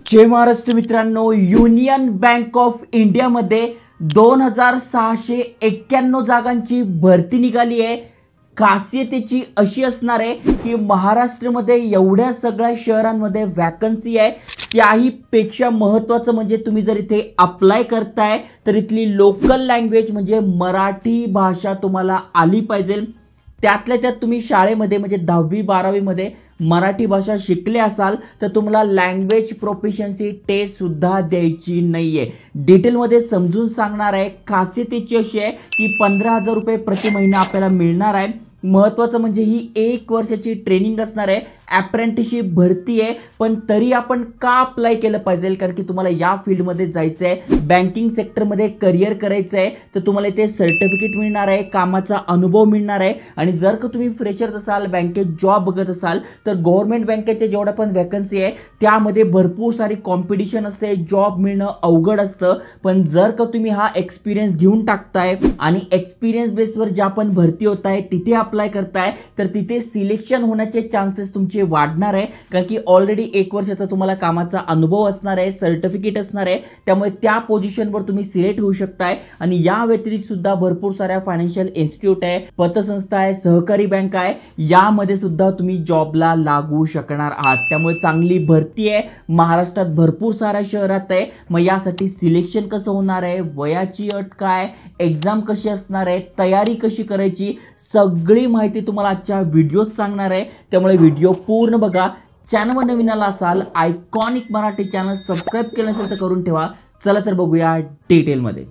जय महाराष्ट्र मित्रांनो, union bank of इंडियामध्ये 2691 जागांची भरती निघाली आहे। खासियतेची अशी असणार आहे की महाराष्ट्रामध्ये एवढ्या सगळ्या शहरांमध्ये वॅकन्सी आहे। त्याही पेक्षा महत्त्वाचं म्हणजे तुम्ही जर इथे अप्लाय करताय तर इथली लोकल लँग्वेज म्हणजे मराठी भाषा तुम्हाला आली पाहिजे। त्यातल्या त्यात तुम्ही शाळेमध्ये म्हणजे 10वी 12वी मध्ये मराठी भाषा शिकले असाल तर तुम्हाला लँग्वेज प्रोफिशियन्सी टेस्ट सुद्धा द्यायची नाहीये। डिटेलमध्ये समजून सांगणार आहे। खासियतेची अशी आहे की 15,000 रुपये प्रति महिना आपल्याला मिळणार आहे। महत्त्वाचं म्हणजे ही 1 वर्षाची ट्रेनिंग असणार आहे। अप्रेंटिसशिप भरती आहे, पण तरी आपण का अप्लाय केलं पाहिजे कारण की तुम्हाला या फील्डमध्ये जायचं आहे, बँकिंग सेक्टरमध्ये करिअर करायचं आहे। तर तुम्हाला इथे सर्टिफिकेट मिळणार आहे, कामाचा अनुभव मिळणार आहे। आणि जर का तुम्ही फ्रेशर्स असाल, बँकेत जॉब बघत असाल तर गव्हर्नमेंट बँकेच्या जेवढ्या पण वॅकन्सी आहे त्यामध्ये भरपूर सारी कॉम्पिटिशन असते, जॉब मिळणं अवघड असतं। पण जर का तुम्ही हा एक्सपिरियन्स घेऊन टाकताय आणि एक्सपिरियन्स बेसवर ज्या पण भरती होत आहे तिथे अप्लाय करताय तर तिथे सिलेक्शन होण्याचे चान्सेस तुमचे वाढणार आहे, कारण की ऑलरेडी 1 वर्षाचा तुम्हाला कामाचा अनुभव असणार आहे, सर्टिफिकेट असणार आहे। त्यामुळे त्या पोझिशनवर तुम्ही सिलेक्ट होऊ शकताय। आणि या व्यतिरिक्त सुद्धा भरपूर साऱ्या फायनान्शियल इन्स्टिट्यूट आहे, पतसंस्था आहे, सहकारी बँक आहे, यामध्ये सुद्धा तुम्ही जॉबला लागू शकणार आहात। त्यामुळे चांगली भरती आहे, महाराष्ट्रात भरपूर साऱ्या शहरात आहे। मग यासाठी सिलेक्शन कसं होणार आहे, वयाची अट काय, एग्जाम कशी असणार आहे, तयारी कशी करायची, सगळी माहिती तुम्हाला आजच्या व्हिडिओत सांगणार आहे। त्यामुळे व्हिडिओ पूर्ण बघा। चॅनलवर नवीन आला असाल, आयकॉनिक मराठी चॅनल सबस्क्राइब केलं नसेल तर करून ठेवा। चला तर बघूया डिटेलमध्ये।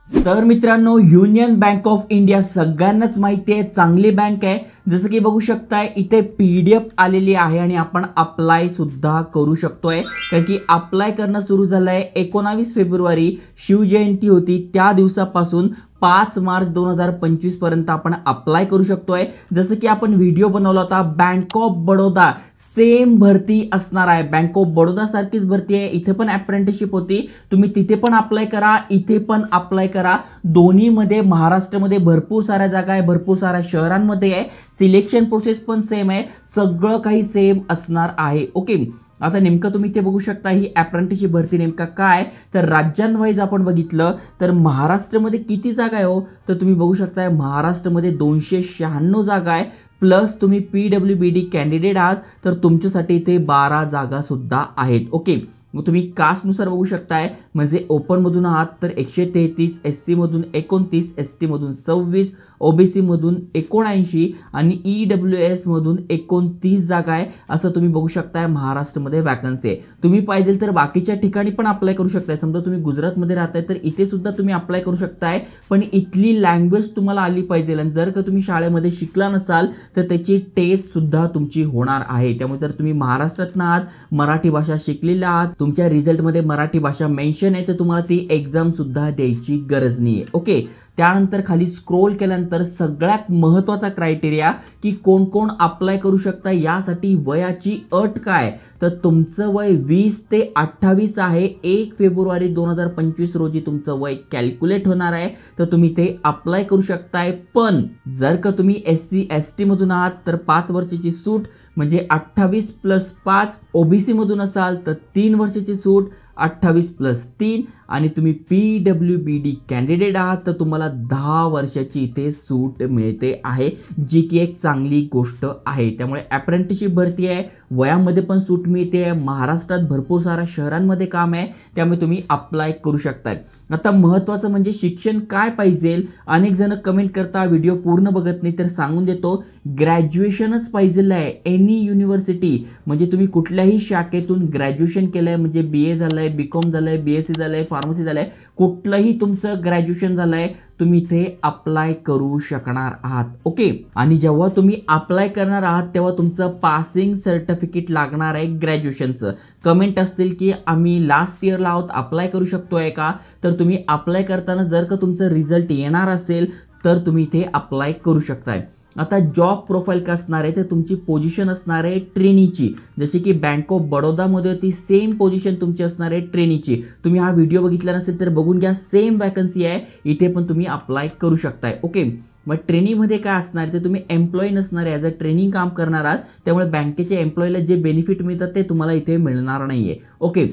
तर मित्रांनो, युनियन बँक ऑफ इंडिया सगळ्यांनाच माहिती आहे, चांगली बँक आहे। जसं की बघू शकताय इथे PDF आलेली आहे आणि आपण अप्लाय सुद्धा करू शकतोय, कारण की अप्लाय करणं सुरू झालंय 19 फेब्रुवारी शिवजयंती होती त्या दिवसापासून 5 मार्च 2025 पर्यंत आपण अप्लाय करू शकतोय। जसं की आपण व्हिडिओ बनवला होता, बँक ऑफ बडोदा सेम भरती असणार आहे, बँक ऑफ बडोदा सारखीच भरती आहे। इथे पण अप्रेंटिसशिप होती, तुम्ही तिथे पण अप्लाय करा, इथे पण अप्लाय करा। दोन्हीमध्ये महाराष्ट्रामध्ये भरपूर साऱ्या जागा आहे, भरपूर साऱ्या शहरांमध्ये आहे। सिलेक्शन प्रोसेस पण सेम आहे, सगळं काही सेम असणार आहे। ओके, आता नेमकं तुम्ही ते बघू शकता ही अप्रेंटिसशिप भरती नेमका काय तर राज्यांवाईज आपण बघितलं तर महाराष्ट्रामध्ये किती जागा आहे हो, तर तुम्ही बघू शकता महाराष्ट्रामध्ये 296 जागा आहे। प्लस तुम्ही PWBD कॅन्डिडेट आहात तर तुमच्यासाठी इथे 12 जागा सुद्धा आहेत। ओके, मग तुम्ही कास्टनुसार बघू शकताय, म्हणजे ओपन मधून आहात तर 133, SC मधून 29, ST मधून 26, OBC मधून 79 आणि EWS मधून 29 जागा आहे। असं तुम्ही बघू शकताय महाराष्ट्रामध्ये वॅकन्सी आहे। तुम्ही पाहिजे तर बाकीच्या ठिकाणी पण अप्लाय करू शकताय। समजा तुम्ही गुजरातमध्ये राहताय तर इथे सुद्धा तुम्ही अप्लाय करू शकताय, पण इथली लँग्वेज तुम्हाला आली पाहिजे। आणि जर का तुम्ही शाळेमध्ये शिकला नसाल तर त्याची टेस्ट सुद्धा तुमची होणार आहे। त्यामुळे जर तुम्ही महाराष्ट्रात आहात, मराठी भाषा शिकलेला आहात, तुमच्या रिझल्टमध्ये मराठी भाषा मेन्शन आहे तर तुम्हाला ती एक्झाम सुद्धा द्यायची गरज नाहीये। ओके, त्यानंतर खाली स्क्रोल केल्यानंतर सगळ्यात महत्त्वाचा क्रायटेरिया की कोण कोण अप्लाय करू शकता, यासाठी वयाची अट काय तर तुमचं वय 20 ते 28 आहे। 1 फेब्रुवारी 2025 रोजी तुमचं वय कॅल्क्युलेट होणार आहे तर तुम्ही ते अप्लाय करू शकताय। पण जर का तुम्ही SC ST मधून आहात तर 5 वर्षाची सूट म्हणजे 28 + 5, OBC मधून असाल तर 3 वर्षाची सूट 28 + 3 आणि तुम्ही PWBD कॅन्डिडेट आहात तर तुम्हाला 10 वर्षाची इथे सूट मिळते आहे, जी की एक चांगली गोष्ट आहे। त्यामुळे अप्रेंटिसशिप भरती आहे, वयामध्ये पण सूट मिळते, महाराष्ट्रात भरपूर साऱ्या शहरांमध्ये काम आहे, त्यामुळे तुम्ही अप्लाय करू शकताय। आता महत्त्वाचं म्हणजे शिक्षण काय पाहिजे, अनेक जण कमेंट करता व्हिडिओ पूर्ण बघत नाही तर सांगून देतो, ग्रॅज्युएशनच पाहिजे आहे। एनी युनिव्हर्सिटी म्हणजे तुम्ही कुठल्याही शाखेतून ग्रॅज्युएशन केलंय म्हणजे BA झालंय, BCom झालंय, BSc झालंय, फार्मसी झालंय, कुठलंही तुमचं ग्रॅज्युएशन झालंय तुम्ही इथे अप्लाय करू शकणार आहात। ओके, आणि जेव्हा तुम्ही अप्लाय करणार आहात तेव्हा तुमचं पासिंग सर्टिफिकेट लागणार आहे ग्रॅज्युएशनचं। कमेंट असतील की आम्ही लास्ट इयरला आहोत, अप्लाय करू शकतोय का, तर तुम्ही अप्लाय करताना जर का तुमचं रिझल्ट येणार असेल तर तुम्ही इथे अप्लाय करू शकताय। आता जॉब प्रोफाईल काय असणार आहे तर तुमची पोझिशन असणार आहे ट्रेनीची, जसे की बँक ऑफ बडोदामध्ये होती सेम पोझिशन तुमची असणार आहे ट्रेनीची. तुम्ही हा व्हिडिओ बघितला नसेल तर बघून घ्या, सेम वॅकन्सी आहे, इथे पण तुम्ही अप्लाय करू शकताय. ओके, मग ट्रेनिंगमध्ये काय असणार तर तुम्ही एम्प्लॉई नसणार आहे, ॲज अ ट्रेनिंग काम करणार आहात, त्यामुळे बँकेच्या एम्प्लॉईला जे बेनिफिट मिळतात ते तुम्हाला इथे मिळणार नाही आहे. ओके,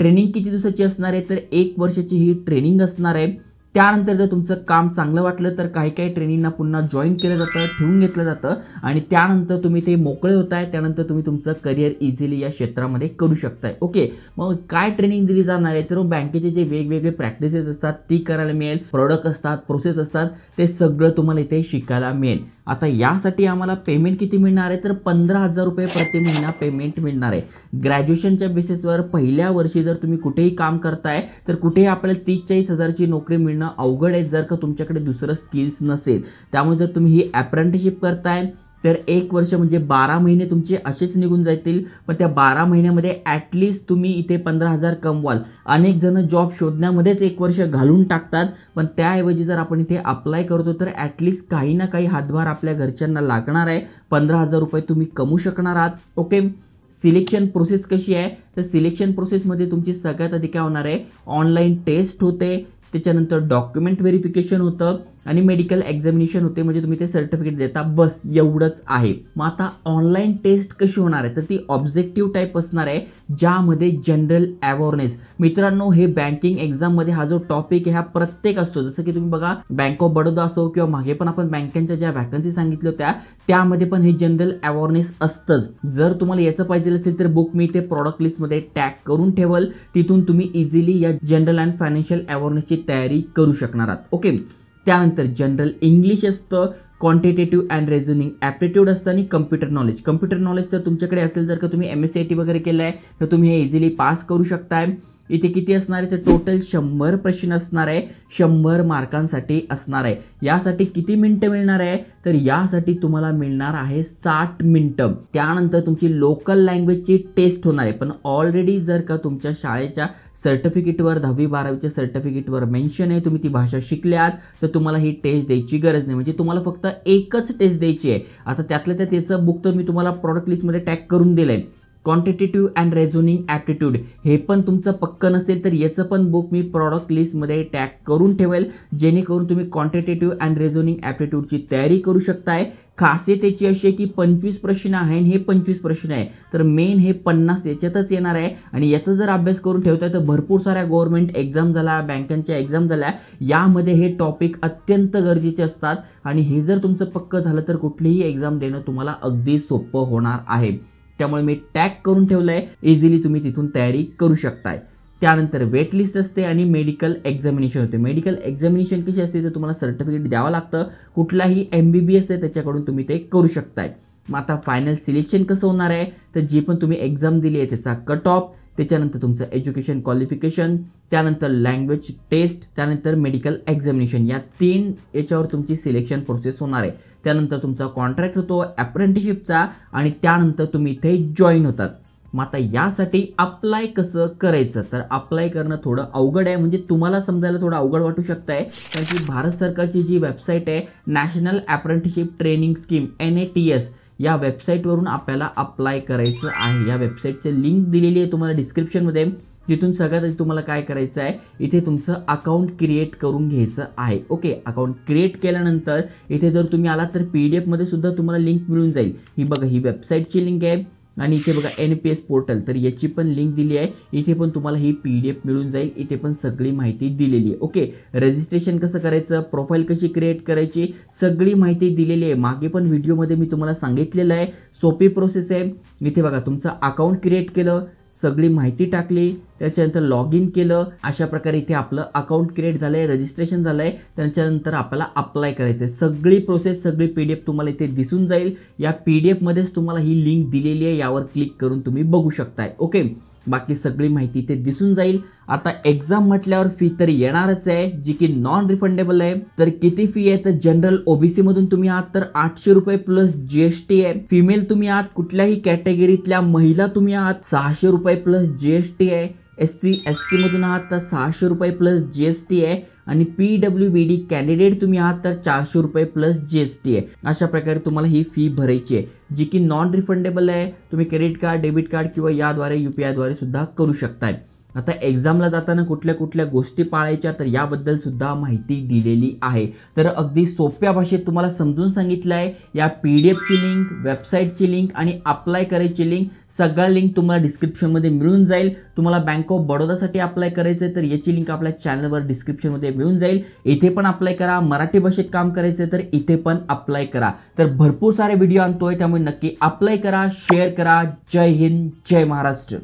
ट्रेनिंग किती दिवसाची असणार आहे तर 1 वर्षाची ही ट्रेनिंग असणार आहे. त्यानंतर जर तुमचं काम चांगलं वाटलं तर काही काही ट्रेनिंगना पुन्हा जॉईन केलं जातं, ठेवून घेतलं जातं आणि त्यानंतर तुम्ही ते मोकळे होताय, त्यानंतर तुम्ही तुमचं करिअर इझिली या क्षेत्रामध्ये करू शकताय. ओके, मग काय ट्रेनिंग दिली जाणार आहे तर बँकेचे जे वेगवेगळे प्रॅक्टिसेस असतात ती करायला मिळेल, प्रोडक्ट असतात, प्रोसेस असतात, ते सगळं तुम्हाला इथे शिकायला मिळेल. आता यासाठी आम्हाला पेमेंट किती मिळणार आहे तर 15,000 रुपये प्रति महिना पेमेंट मिळणार आहे. ग्रॅज्युएशनच्या बेसिसवर पहिल्या वर्षी जर तुम्ही कुठेही काम करताय तर कुठेही आपल्याला 30-40 हजारची नोकरी मिळणं अवघड आहे जर का तुमच्याकडे दुसरं स्किल्स नसेल. त्यामुळे जर तुम्ही ही अप्रेंटिसशिप करताय तर 1 वर्ष म्हणजे 12 महिने तुमचे असेच निघून जातील, पण त्या 12 महिन्यामध्ये ॲटलिस्ट तुम्ही इथे 15,000 कमवाल. अनेक जण जॉब शोधण्यामध्येच 1 वर्ष घालून टाकतात, पण त्याऐवजी जर आपण इथे अप्लाय करतो तर ॲटलिस्ट काही ना काही हातभार आपल्या घरच्यांना लागणार आहे, 15,000 रुपये तुम्ही कमवू शकणार आहात. ओके, सिलेक्शन प्रोसेस कशी आहे तर सिलेक्शन प्रोसेसमध्ये तुमची सगळ्यात आधी काय होणार आहे, ऑनलाईन टेस्ट होते, त्याच्यानंतर डॉक्युमेंट व्हेरिफिकेशन होतं आणि मेडिकल एक्झामिनेशन होते, म्हणजे तुम्ही ते सर्टिफिकेट देता, बस एवढंच आहे. मग आता ऑनलाईन टेस्ट कशी होणार आहे तर ती ऑब्जेक्टिव्ह टाईप असणार आहे, ज्यामध्ये जनरल अवेअरनेस. मित्रांनो, हे बँकिंग एक्झाममध्ये हा जो टॉपिक आहे हा प्रत्येक असतो, जसं की तुम्ही बघा बँक ऑफ बडोदा असो किंवा मागे पण आपण बँकांच्या ज्या वॅकन्सी सांगितल्या होत्या त्यामध्ये पण हे जनरल अवेअरनेस असतंच. जर तुम्हाला याचं पाहिजे असेल तर बुक मी इथे प्रॉडक्ट लिस्टमध्ये टॅग करून ठेवल, तिथून तुम्ही इझिली या जनरल अँड फायनान्शियल अवेअरनेसची तयारी करू शकणार आहात. ओके, त्यानंतर जनरल इंग्लिश असतं, क्वांटिटेटिव्ह अँड रिझनिंग ॲप्टिट्यूड असतं आणि कम्प्युटर नॉलेज. कम्प्युटर नॉलेज तर तुमच्याकडे असेल, जर का तुम्ही MSCIT वगैरे केलं आहे तर तुम्ही हे इझिली पास करू शकताय. इथे किती असणार आहे तर टोटल 100 प्रश्न असणार आहे, 100 मार्कांसाठी असणार आहे. यासाठी किती मिनिटं मिळणार आहे तर यासाठी तुम्हाला मिळणार आहे 60 मिनिटं. त्यानंतर तुमची लोकल लँग्वेजची टेस्ट होणार आहे, पण ऑलरेडी जर का तुमच्या शाळेच्या सर्टिफिकेटवर 10वी-12वीच्या सर्टिफिकेटवर मेन्शन आहे तुम्ही ती भाषा शिकल्यात तर तुम्हाला ही टेस्ट द्यायची गरज नाही, म्हणजे तुम्हाला फक्त एकच टेस्ट द्यायची आहे. आता त्यातलं त्याचं बुक तर मी तुम्हाला प्रॉडक्ट लिस्टमध्ये टॅग करून दिलं आहे. क्वांटिटेटिव्ह अँड रिझनिंग ॲप्टिट्यूड हे पण तुमचं पक्कं नसेल तर याचं पण बुक मी प्रॉडक्ट लिस्टमध्ये टॅग करून ठेवेल, जेणेकरून तुम्ही क्वांटिटेटिव्ह अँड रिझनिंग ॲप्टिट्यूडची तयारी करू शकताय. खासियत याची अशी आहे की 25 प्रश्न आहे आणि हे 25 प्रश्न आहे, तर मेन हे 50 याच्यातच येणार आहे. आणि याचा जर अभ्यास करून ठेवताय तर भरपूर साऱ्या गव्हर्नमेंट एक्झाम झाल्या, बँकांच्या एक्झाम झाल्या, यामध्ये हे टॉपिक अत्यंत गरजेचे असतात. आणि हे जर तुमचं पक्कं झालं तर कुठलीही एक्झाम देणं तुम्हाला अगदी सोपं होणार आहे. त्यामुळे मी टॅग करून ठेवलं आहे, इझिली तुम्ही तिथून तयारी करू शकताय. त्यानंतर वेट लिस्ट असते आणि मेडिकल एक्झामिनेशन होते. मेडिकल एक्झामिनेशन कशी असते तर तुम्हाला सर्टिफिकेट द्यावं लागतं, कुठलाही MBBS आहे त्याच्याकडून तुम्ही ते करू शकताय. मग आता फायनल सिलेक्शन कसं होणार आहे तर जी पण तुम्ही एक्झाम दिली आहे त्याचा कट ऑफ, त्याच्यानंतर तुमचं एज्युकेशन क्वालिफिकेशन, त्यानंतर लँग्वेज टेस्ट, त्यानंतर मेडिकल एक्झामिनेशन, या 3 याच्यावर तुमची सिलेक्शन प्रोसेस होणार आहे. त्यानंतर तुमचा कॉन्ट्रॅक्ट होतो अप्रेंटिसशिपचा आणि त्यानंतर तुम्ही इथे जॉईन होतात. मग आता यासाठी अप्लाय कसं करायचं तर अप्लाय करणं थोडं अवघड आहे, म्हणजे तुम्हाला समजायला थोडं अवघड वाटू शकतं आहे, कारण की भारत सरकारची जी वेबसाईट आहे national apprenticeship training scheme NATS, या वेबसाईटवरून आपल्याला अप्लाय करायचं आहे. या वेबसाईटची लिंक दिलेली आहे तुम्हाला डिस्क्रिप्शनमध्ये, तिथून सगळ्यात आधी तुम्हाला काय करायचं आहे, इथे तुमचं अकाउंट क्रिएट करून घ्यायचं आहे. ओके, अकाउंट क्रिएट केल्यानंतर इथे जर तुम्ही आलात तर PDF मध्ये सुद्धा तुम्हाला लिंक मिळून जाईल. ही बघा, ही वेबसाईटची लिंक आहे आणि इथे बघा NPS पोर्टल, तर याची पण लिंक दिली आहे. इथे पण तुम्हाला ही PDF मिळून जाईल, इथे पण सगळी माहिती दिलेली आहे. ओके, रजिस्ट्रेशन कसं करायचं, प्रोफाईल कशी क्रिएट करायची, सगळी माहिती दिलेली आहे. मागे पण व्हिडिओमध्ये मी तुम्हाला सांगितलेलं आहे, सोपी प्रोसेस आहे. इथे बघा, तुमचं अकाउंट क्रिएट केलं, सगळी माहिती टाकली, त्याच्यानंतर लॉग इन केलं, अशा प्रकारे इथे आपलं अकाउंट क्रिएट झालं आहे, रजिस्ट्रेशन झालं आहे. त्याच्यानंतर आपल्याला अप्लाय करायचं आहे. सगळी प्रोसेस, सगळी PDF तुम्हाला इथे दिसून जाईल. या PDF मध्येच तुम्हाला ही लिंक दिलेली आहे, यावर क्लिक करून तुम्ही बघू शकताय. ओके, बाकी सगळी माहिती इथे दिसून जाईल. आता एक्झाम म्हटल्यावर फी तर येणारच आहे, जी की नॉन रिफंडेबल आहे. तर किती फी आहे तर जनरल OBC मधून तुम्ही आहात तर 800 रुपये प्लस GST आहे. फिमेल तुम्ही आहात, कुठल्याही कॅटेगरीतल्या महिला तुम्ही आहात, 600 रुपये प्लस GST आहे. SC ST मधून आहात तर 600 रुपये प्लस GST आहे आणि PWBD कॅन्डिडेट तुम्ही आहात तर 400 रुपये प्लस GST आहे. अशा प्रकारे तुम्हाला ही फी भरायची आहे जी की नॉन रिफंडेबल आहे. तुम्ही क्रेडिट कार्ड, डेबिट कार्ड किंवा याद्वारे UPI द्वारे सुद्धा करू शकताय. आता एक्झामला जाताना कुठल्या कुठल्या गोष्टी पाळायच्या तर याबद्दल सुद्धा माहिती दिलेली आहे. तर अगदी सोप्या भाषेत तुम्हाला समजून सांगितलं आहे. या PDFची लिंक, वेबसाईटची लिंक आणि अप्लाय करायची लिंक सगळ्या लिंक तुम्हाला डिस्क्रिप्शनमध्ये मिळून जाईल. तुम्हाला बँक ऑफ बडोदासाठी अप्लाय करायचं आहे तर याची लिंक आपल्या चॅनलवर डिस्क्रिप्शनमध्ये मिळून जाईल. इथे पण अप्लाय करा. मराठी भाषेत काम करायचं तर इथे पण अप्लाय करा. तर भरपूर सारे व्हिडिओ आणतोय त्यामुळे नक्की अप्लाय करा, शेअर करा. जय हिंद, जय महाराष्ट्र.